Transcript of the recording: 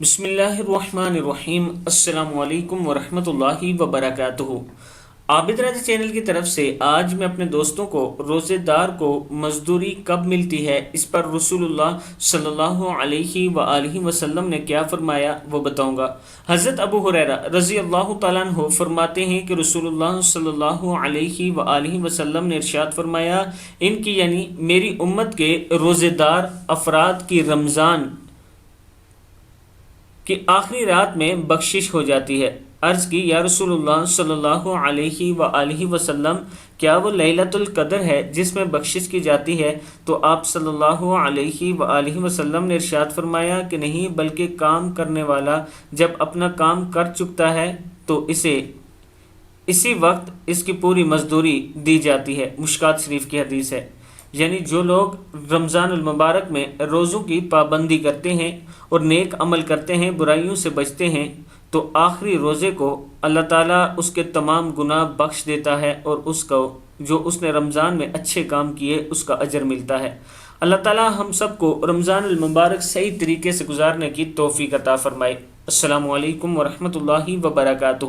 بسم اللہ الرحمن الرحیم۔ السلام علیکم ورحمۃ اللہ وبرکاتہ۔ عابد راجہ چینل کی طرف سے آج میں اپنے دوستوں کو روزے دار کو مزدوری کب ملتی ہے، اس پر رسول اللہ صلی اللہ علیہ وآلہ وسلم نے کیا فرمایا وہ بتاؤں گا۔ حضرت ابو ہریرہ رضی اللہ تعالیٰ عنہ فرماتے ہیں کہ رسول اللہ صلی اللہ علیہ وآلہ وسلم نے ارشاد فرمایا، ان کی یعنی میری امت کے روزے دار افراد کی رمضان کہ آخری رات میں بخشش ہو جاتی ہے۔ عرض کی یا رسول اللہ صلی اللہ علیہ وآلہ وسلم، کیا وہ لیلۃ القدر ہے جس میں بخشش کی جاتی ہے؟ تو آپ صلی اللہ علیہ وآلہ وسلم نے ارشاد فرمایا کہ نہیں، بلکہ کام کرنے والا جب اپنا کام کر چکتا ہے تو اسے اسی وقت اس کی پوری مزدوری دی جاتی ہے۔ مشکات شریف کی حدیث ہے۔ یعنی جو لوگ رمضان المبارک میں روزوں کی پابندی کرتے ہیں اور نیک عمل کرتے ہیں، برائیوں سے بچتے ہیں، تو آخری روزے کو اللہ تعالیٰ اس کے تمام گناہ بخش دیتا ہے اور اس کو جو اس نے رمضان میں اچھے کام کیے اس کا اجر ملتا ہے۔ اللہ تعالیٰ ہم سب کو رمضان المبارک صحیح طریقے سے گزارنے کی توفیق عطا فرمائے۔ السلام علیکم ورحمۃ اللہ وبرکاتہ۔